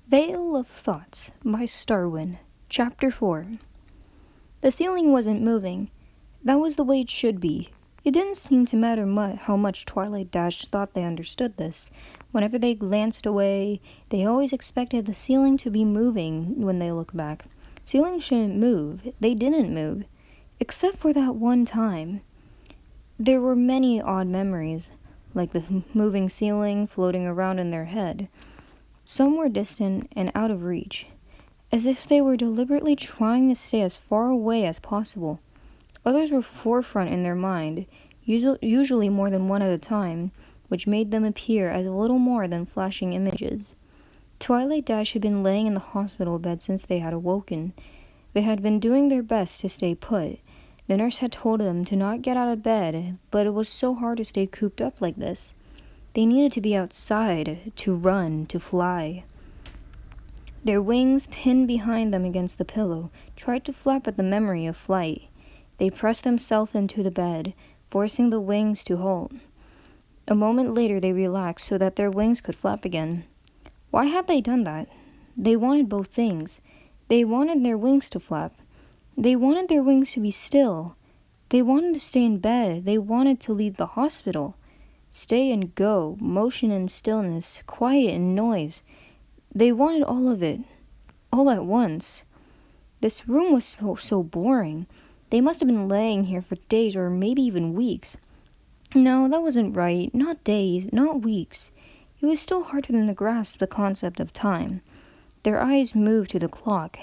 Veil of Thoughts by Starwin, Chapter 4. The ceiling wasn't moving. That was the way it should be. It didn't seem to matter how much Twilight Dash thought they understood this. Whenever they glanced away, they always expected the ceiling to be moving when they looked back. Ceilings shouldn't move. They didn't move. Except for that one time. There were many odd memories, like the moving ceiling floating around in their head. Some were distant and out of reach, as if they were deliberately trying to stay as far away as possible. Others were forefront in their mind, usually more than one at a time, which made them appear as little more than flashing images. Twilight Dash had been laying in the hospital bed since they had awoken. They had been doing their best to stay put. The nurse had told them to not get out of bed, but it was so hard to stay cooped up like this. They needed to be outside, to run, to fly. Their wings, pinned behind them against the pillow, tried to flap at the memory of flight. They pressed themselves into the bed, forcing the wings to halt. A moment later they relaxed so that their wings could flap again. Why had they done that? They wanted both things. They wanted their wings to flap. They wanted their wings to be still. They wanted to stay in bed. They wanted to leave the hospital. Stay and go, motion and stillness, quiet and noise. They wanted all of it, all at once. This room was so boring. They must have been laying here for days or maybe even weeks. No, that wasn't right. Not days, not weeks. It was still hard for them to grasp the concept of time. Their eyes moved to the clock.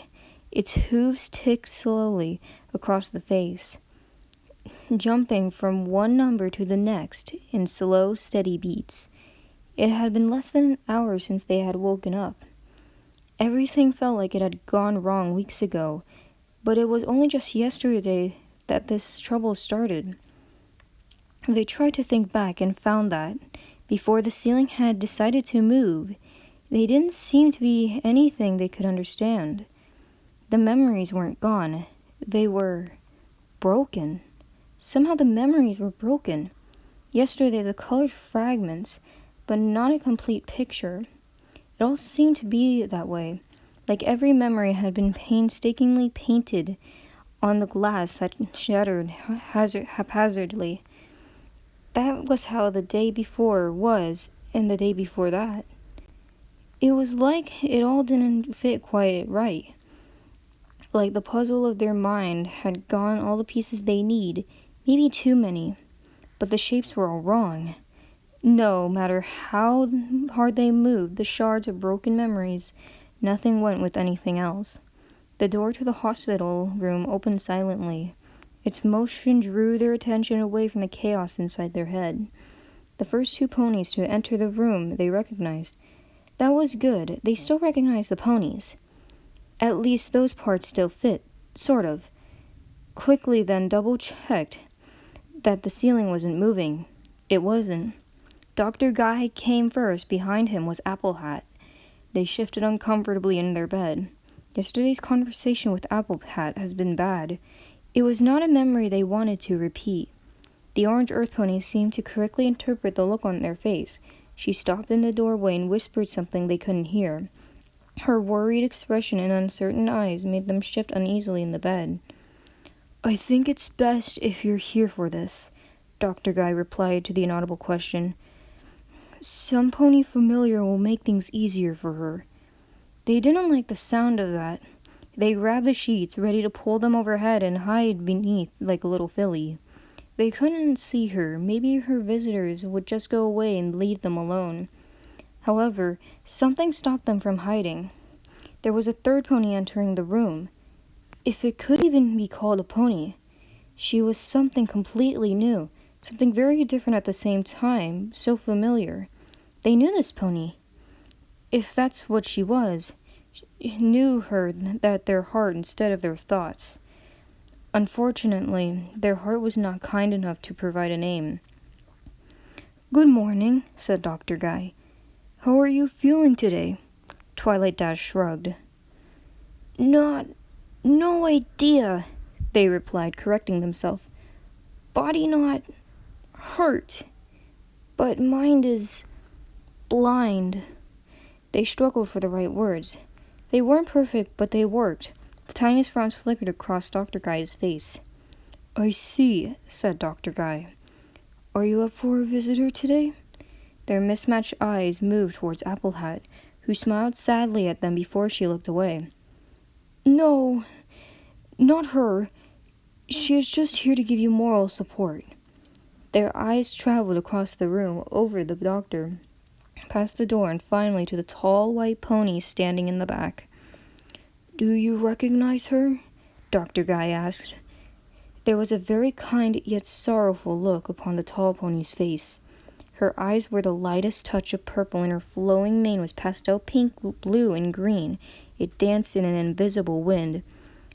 Its hooves ticked slowly across the face, jumping from one number to the next in slow, steady beats. It had been less than an hour since they had woken up. Everything felt like it had gone wrong weeks ago, but it was only just yesterday that this trouble started. They tried to think back and found that, before the ceiling had decided to move, they didn't seem to be anything they could understand. The memories weren't gone. They were broken. Somehow the memories were broken. Yesterday the colored fragments, but not a complete picture. It all seemed to be that way, like every memory had been painstakingly painted on the glass that shattered haphazardly. That was how the day before was, and the day before that. It was like it all didn't fit quite right. Like the puzzle of their mind had gone all the pieces they need, maybe too many, but the shapes were all wrong. No matter how hard they moved the shards of broken memories, nothing went with anything else. The door to the hospital room opened silently. Its motion drew their attention away from the chaos inside their head. The first two ponies to enter the room they recognized. That was good. They still recognized the ponies. At least those parts still fit, sort of. Quickly then double-checked that the ceiling wasn't moving. It wasn't. Dr. Guy came first. Behind him was Apple Hat. They shifted uncomfortably in their bed. Yesterday's conversation with Apple Hat has been bad. It was not a memory they wanted to repeat. The orange earth pony seemed to correctly interpret the look on their face. She stopped in the doorway and whispered something they couldn't hear. Her worried expression and uncertain eyes made them shift uneasily in the bed. "I think it's best if you're here for this," Dr. Guy replied to the inaudible question. "Some pony familiar will make things easier for her." They didn't like the sound of that. They grabbed the sheets, ready to pull them overhead and hide beneath like a little filly. They couldn't see her. Maybe her visitors would just go away and leave them alone. However, something stopped them from hiding. There was a third pony entering the room. If it could even be called a pony. She was something completely new, something very different at the same time, so familiar. They knew this pony. If that's what she was, knew her that their heart instead of their thoughts. Unfortunately, their heart was not kind enough to provide a name. "Good morning," said Dr. Guy. "How are you feeling today?" Twilight Dash shrugged. No idea," they replied, correcting themselves. "Body not hurt, but mind is blind. They struggled for the right words. They weren't perfect, but they worked. The tiniest frowns flickered across Dr. Guy's face. "I see," said Dr. Guy. "Are you up for a visitor today?" Their mismatched eyes moved towards Apple Hat, who smiled sadly at them before she looked away. "No, not her. She is just here to give you moral support." Their eyes traveled across the room, over the doctor, past the door, and finally to the tall white pony standing in the back. "Do you recognize her?" Dr. Guy asked. There was a very kind yet sorrowful look upon the tall pony's face. Her eyes were the lightest touch of purple, and her flowing mane was pastel pink, blue, and green. It danced in an invisible wind.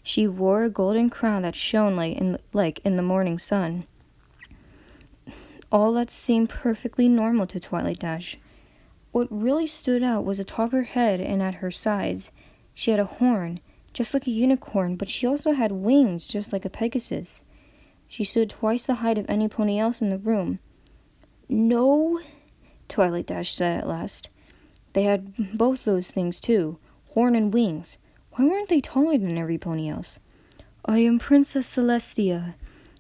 She wore a golden crown that shone like in the morning sun. All that seemed perfectly normal to Twilight Dash. What really stood out was atop her head and at her sides. She had a horn, just like a unicorn, but she also had wings, just like a Pegasus. She stood twice the height of any pony else in the room. "No," Twilight Dash said at last. They had both those things too, horn and wings. Why weren't they taller than every pony else? "I am Princess Celestia,"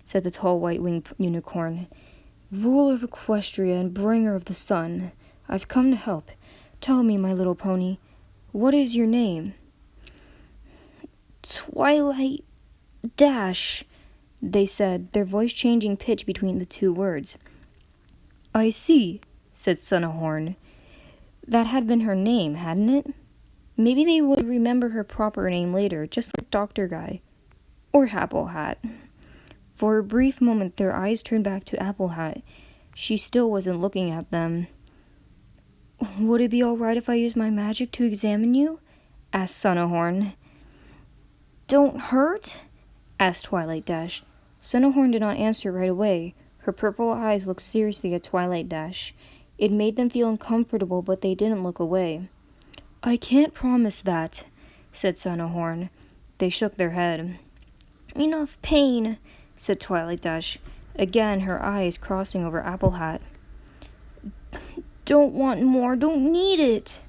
said the tall white-winged unicorn, "ruler of Equestria and bringer of the sun. I've come to help. Tell me, my little pony, what is your name?" "Twilight Dash," they said, their voice changing pitch between the two words. "I see," said Sunahorn. That had been her name, hadn't it? Maybe they would remember her proper name later, just like Dr. Guy. Or Apple Hat. For a brief moment, their eyes turned back to Apple Hat. She still wasn't looking at them. "Would it be all right if I use my magic to examine you?" asked Sunahorn. "Don't hurt?" asked Twilight Dash. Sunahorn did not answer right away. Her purple eyes looked seriously at Twilight Dash. It made them feel uncomfortable, but they didn't look away. "I can't promise that," said Sunahorn. They shook their head. "Enough pain," said Twilight Dash, again her eyes crossing over Apple Hat. "Don't want more, don't need it."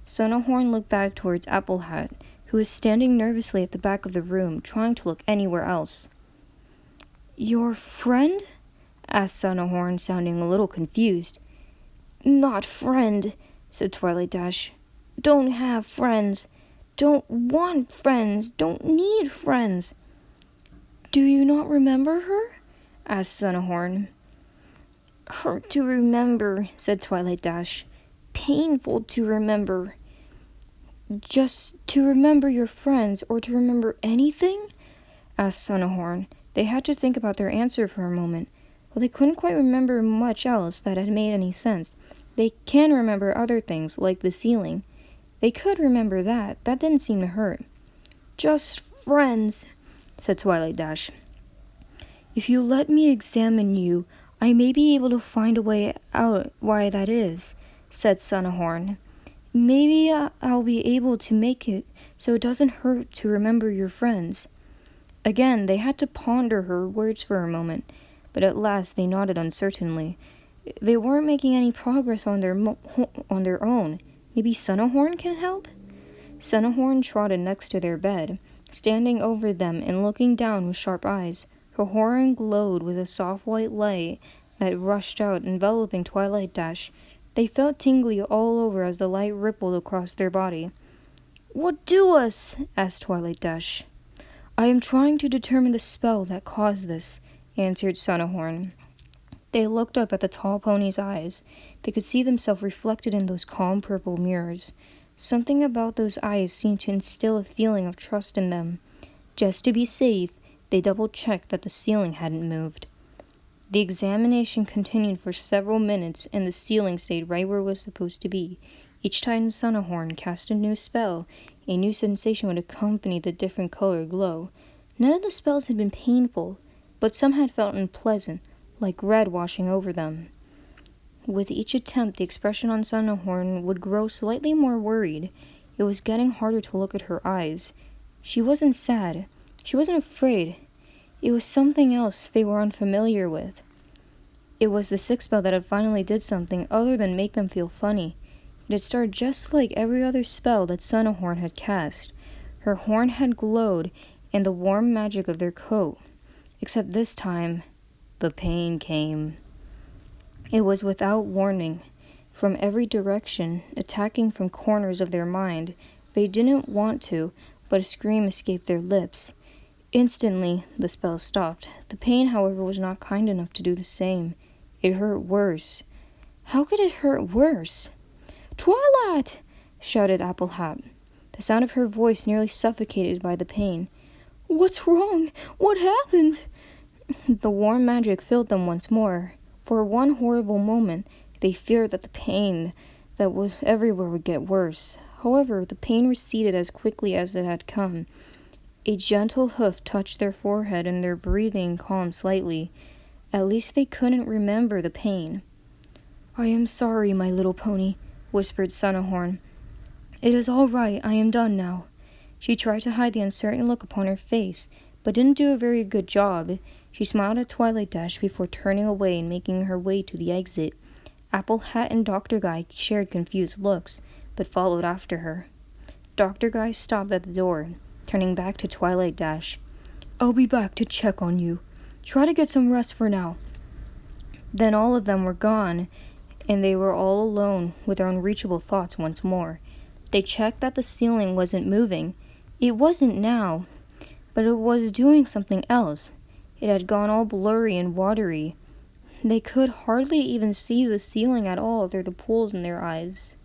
Sunahorn looked back towards Apple Hat, who was standing nervously at the back of the room, trying to look anywhere else. "Your friend?" asked Sunahorn, sounding a little confused. "Not friend," said Twilight Dash. "Don't have friends. Don't want friends. Don't need friends." "Do you not remember her?" asked Sunahorn. "Hard to remember," said Twilight Dash. "Painful to remember." "Just to remember your friends, or to remember anything?" asked Sunahorn. They had to think about their answer for a moment, but they couldn't quite remember much else that had made any sense. They can remember other things, like the ceiling. They could remember that. That didn't seem to hurt. "Just friends," said Twilight Dash. "If you let me examine you, I may be able to find a way out why that is," said Sunahorn. "Maybe I'll be able to make it so it doesn't hurt to remember your friends." Again, they had to ponder her words for a moment, but at last they nodded uncertainly. They weren't making any progress on their own. Maybe Sunahorn can help? Sunahorn trotted next to their bed, standing over them and looking down with sharp eyes. Her horn glowed with a soft white light that rushed out, enveloping Twilight Dash. They felt tingly all over as the light rippled across their body. "What do us?" asked Twilight Dash. "I am trying to determine the spell that caused this," answered Sunahorn. They looked up at the tall pony's eyes. They could see themselves reflected in those calm purple mirrors. Something about those eyes seemed to instill a feeling of trust in them. Just to be safe, they double-checked that the ceiling hadn't moved. The examination continued for several minutes, and the ceiling stayed right where it was supposed to be. Each time Sunahorn cast a new spell, a new sensation would accompany the different color glow. None of the spells had been painful, but some had felt unpleasant, like red washing over them. With each attempt, the expression on Sunahorn would grow slightly more worried. It was getting harder to look at her eyes. She wasn't sad. She wasn't afraid. It was something else they were unfamiliar with. It was the sixth spell that had finally did something other than make them feel funny. It had started just like every other spell that Sunahorn had cast. Her horn had glowed in the warm magic of their coat. Except this time, the pain came. It was without warning, from every direction, attacking from corners of their mind. They didn't want to, but a scream escaped their lips. Instantly, the spell stopped. The pain, however, was not kind enough to do the same. It hurt worse. How could it hurt worse? "Twilight!" shouted Applehat, the sound of her voice nearly suffocated by the pain. "What's wrong? What happened?" The warm magic filled them once more. For one horrible moment, they feared that the pain that was everywhere would get worse. However, the pain receded as quickly as it had come. A gentle hoof touched their forehead and their breathing calmed slightly. At least they couldn't remember the pain. "I am sorry, my little pony," whispered Sunahorn. "It is all right. I am done now." She tried to hide the uncertain look upon her face, but didn't do a very good job. She smiled at Twilight Dash before turning away and making her way to the exit. Applehat and Dr. Guy shared confused looks, but followed after her. Dr. Guy stopped at the door, turning back to Twilight Dash. "I'll be back to check on you. Try to get some rest for now." Then all of them were gone, and they were all alone with their unreachable thoughts once more. They checked that the ceiling wasn't moving. It wasn't now, but it was doing something else. It had gone all blurry and watery. They could hardly even see the ceiling at all through the pools in their eyes.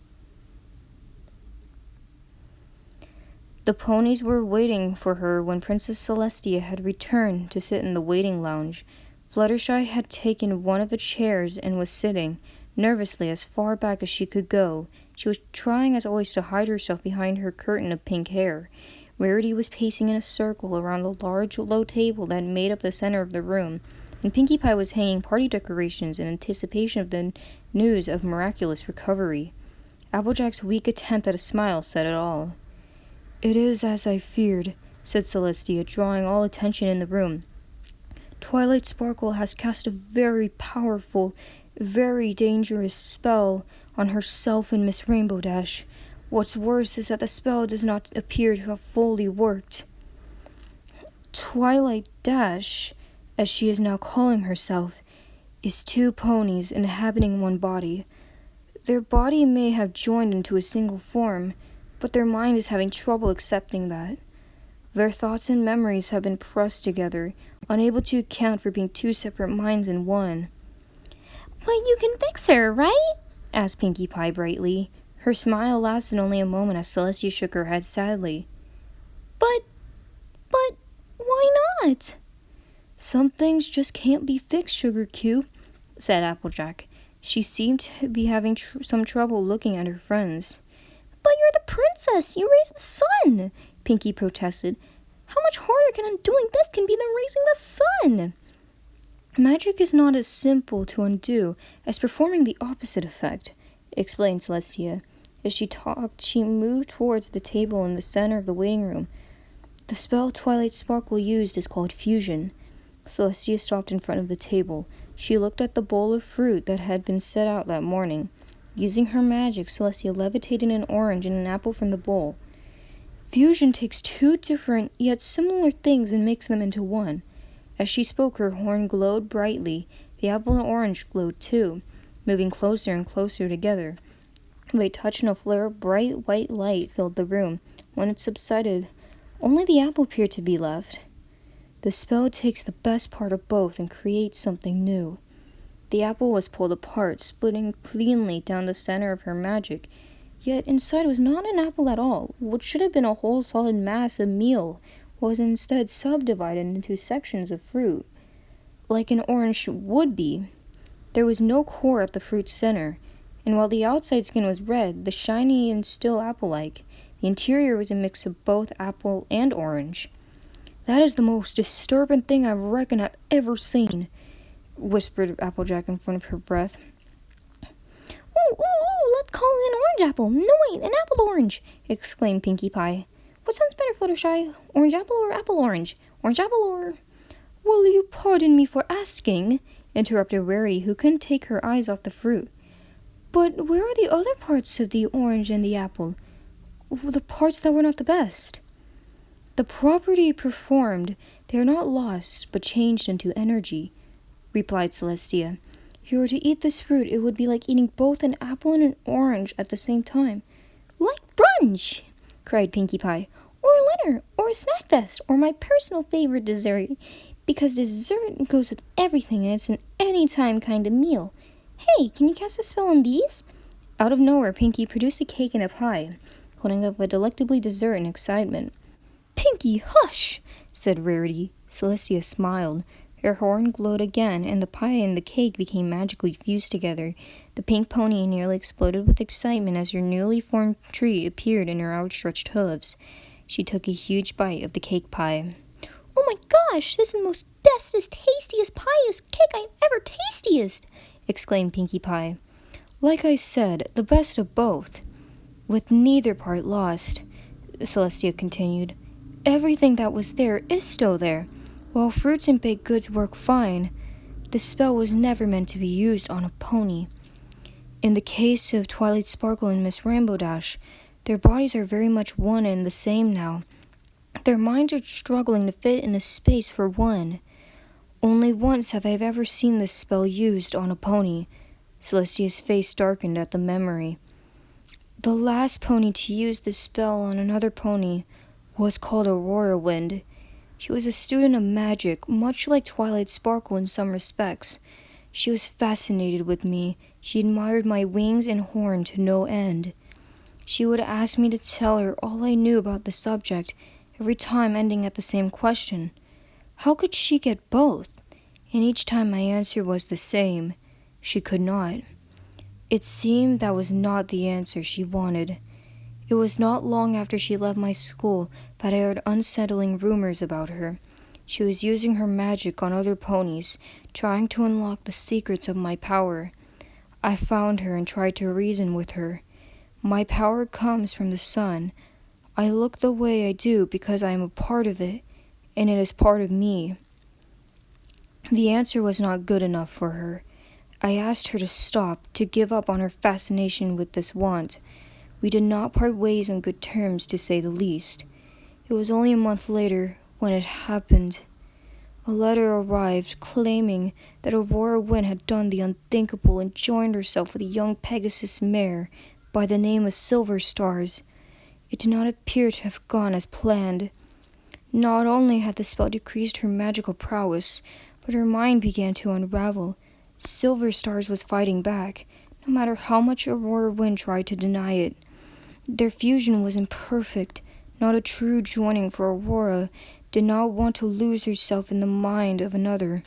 The ponies were waiting for her when Princess Celestia had returned to sit in the waiting lounge. Fluttershy had taken one of the chairs and was sitting, nervously as far back as she could go. She was trying as always to hide herself behind her curtain of pink hair. Rarity was pacing in a circle around the large, low table that made up the center of the room, and Pinkie Pie was hanging party decorations in anticipation of the news of miraculous recovery. Applejack's weak attempt at a smile said it all. "It is as I feared," said Celestia, drawing all attention in the room. "Twilight Sparkle has cast a very powerful, very dangerous spell on herself and Miss Rainbow Dash. What's worse is that the spell does not appear to have fully worked. Twilight Dash, as she is now calling herself, is two ponies inhabiting one body. Their body may have joined into a single form, but their mind is having trouble accepting that. Their thoughts and memories have been pressed together, unable to account for being two separate minds in one." "But you can fix her, right?" asked Pinkie Pie brightly. Her smile lasted only a moment as Celestia shook her head sadly. But, why not?" "Some things just can't be fixed, Sugar Cube," said Applejack. She seemed to be having some trouble looking at her friends. "But you're the princess! You raised the sun!" Pinkie protested. "How much harder can undoing this can be than raising the sun?" "Magic is not as simple to undo as performing the opposite effect," explained Celestia. As she talked, she moved towards the table in the center of the waiting room. "The spell Twilight Sparkle used is called fusion." Celestia stopped in front of the table. She looked at the bowl of fruit that had been set out that morning. Using her magic, Celestia levitated an orange and an apple from the bowl. "Fusion takes two different yet similar things and makes them into one." As she spoke, her horn glowed brightly. The apple and orange glowed too, moving closer and closer together. They touched and a flare of bright white light filled the room. When it subsided, only the apple appeared to be left. "The spell takes the best part of both and creates something new." The apple was pulled apart, splitting cleanly down the center of her magic. Yet inside was not an apple at all. What should have been a whole solid mass of meal was instead subdivided into sections of fruit, like an orange would be. There was no core at the fruit's center, and while the outside skin was red, the shiny and still apple-like, the interior was a mix of both apple and orange. "That is the most disturbing thing I reckon I've ever seen," whispered Applejack in front of her breath. Ooh, let's call it an orange apple. No, wait, an apple orange," exclaimed Pinkie Pie. "What sounds better, Fluttershy? Orange apple or apple orange? Orange apple or—" "Will you pardon me for asking?" interrupted Rarity, who couldn't take her eyes off the fruit. But where are the other parts of the orange and the apple? The parts that were not the best? The property performed, they are not lost, but changed into energy, replied Celestia. If you were to eat this fruit, it would be like eating both an apple and an orange at the same time. Like brunch, cried Pinkie Pie, or dinner, or a snack fest, or my personal favorite dessert, because dessert goes with everything and it's an anytime kind of meal. Hey, can you cast a spell on these? Out of nowhere, Pinkie produced a cake and a pie, holding up a delectably dessert in excitement. Pinkie, hush, said Rarity. Celestia smiled. Her horn glowed again, and the pie and the cake became magically fused together. The pink pony nearly exploded with excitement as her newly formed tree appeared in her outstretched hooves. She took a huge bite of the cake pie. Oh my gosh, this is the most bestest, tastiest, piest cake I've ever tastiest, exclaimed Pinkie Pie. Like I said, the best of both. With neither part lost, Celestia continued. Everything that was there is still there. While fruits and baked goods work fine, the spell was never meant to be used on a pony. In the case of Twilight Sparkle and Miss Rainbow Dash, their bodies are very much one and the same now. Their minds are struggling to fit in a space for one. Only once have I ever seen this spell used on a pony. Celestia's face darkened at the memory. The last pony to use this spell on another pony was called Aurora Wind. She was a student of magic, much like Twilight Sparkle in some respects. She was fascinated with me. She admired my wings and horn to no end. She would ask me to tell her all I knew about the subject, every time ending at the same question. How could she get both? And each time my answer was the same. She could not. It seemed that was not the answer she wanted. It was not long after she left my school that I heard unsettling rumors about her. She was using her magic on other ponies, trying to unlock the secrets of my power. I found her and tried to reason with her. My power comes from the sun. I look the way I do because I am a part of it, and it is part of me. The answer was not good enough for her. I asked her to stop, to give up on her fascination with this want. We did not part ways on good terms, to say the least. It was only a month later when it happened. A letter arrived claiming that Aurora Wind had done the unthinkable and joined herself with a young Pegasus mare by the name of Silver Stars. It did not appear to have gone as planned. Not only had the spell decreased her magical prowess, but her mind began to unravel. Silver Stars was fighting back, no matter how much Aurora Wind tried to deny it. Their fusion was imperfect, not a true joining, for Aurora did not want to lose herself in the mind of another.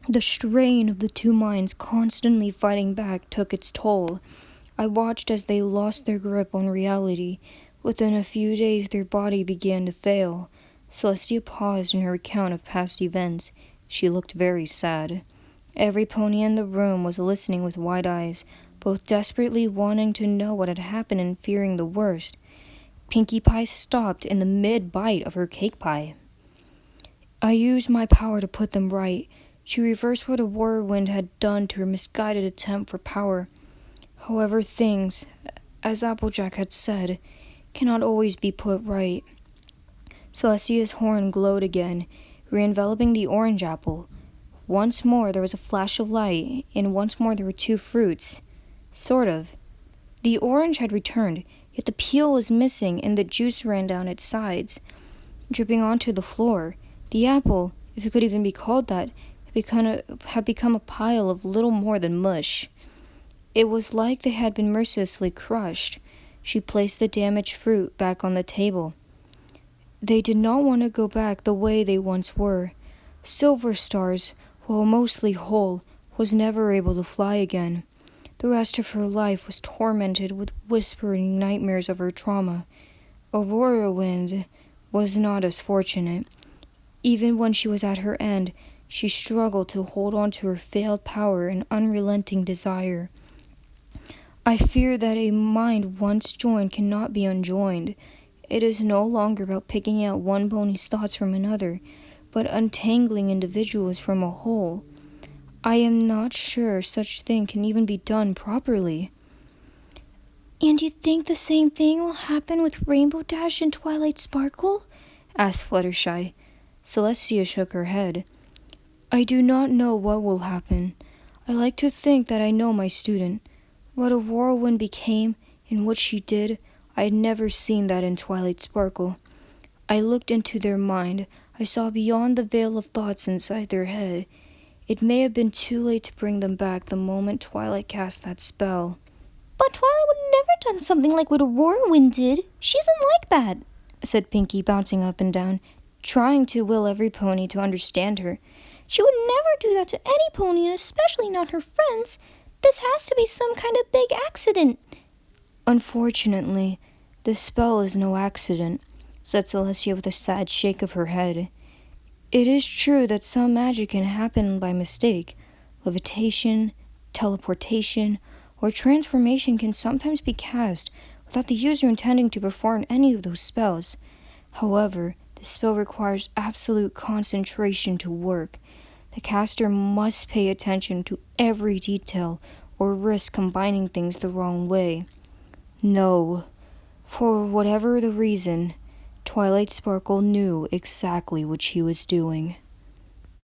The strain of the two minds constantly fighting back took its toll. I watched as they lost their grip on reality. Within a few days their body began to fail. Celestia paused in her account of past events. She looked very sad. Every pony in the room was listening with wide eyes, both desperately wanting to know what had happened and fearing the worst. Pinkie Pie stopped in the mid-bite of her cake pie. I used my power to put them right, to reverse what Aurora Wind had done to her misguided attempt for power. However, things, as Applejack had said, cannot always be put right. Celestia's horn glowed again, re-enveloping the orange apple. Once more there was a flash of light, and once more there were two fruits. Sort of. The orange had returned, yet the peel was missing and the juice ran down its sides, dripping onto the floor. The apple, if it could even be called that, had become a pile of little more than mush. It was like they had been mercilessly crushed. She placed the damaged fruit back on the table. They did not want to go back the way they once were. Silver Stars, while mostly whole, was never able to fly again. The rest of her life was tormented with whispering nightmares of her trauma. Aurora Wind was not as fortunate. Even when she was at her end, she struggled to hold on to her failed power and unrelenting desire. I fear that a mind once joined cannot be unjoined. It is no longer about picking out one pony's thoughts from another, but untangling individuals from a whole. I am not sure such thing can even be done properly. And you think the same thing will happen with Rainbow Dash and Twilight Sparkle? Asked Fluttershy. Celestia shook her head. I do not know what will happen. I like to think that I know my student. What a whirlwind became and what she did, I had never seen that in Twilight Sparkle. I looked into their mind. I saw beyond the veil of thoughts inside their head. It may have been too late to bring them back the moment Twilight cast that spell. But Twilight would never done something like what a whirlwind did. She isn't like that, said Pinkie, bouncing up and down, trying to will every pony to understand her. She would never do that to any pony, and especially not her friends. This has to be some kind of big accident. Unfortunately, this spell is no accident, said Celestia with a sad shake of her head. It is true that some magic can happen by mistake. Levitation, teleportation, or transformation can sometimes be cast without the user intending to perform any of those spells. However, the spell requires absolute concentration to work. The caster must pay attention to every detail or risk combining things the wrong way. No, for whatever the reason, Twilight Sparkle knew exactly what she was doing.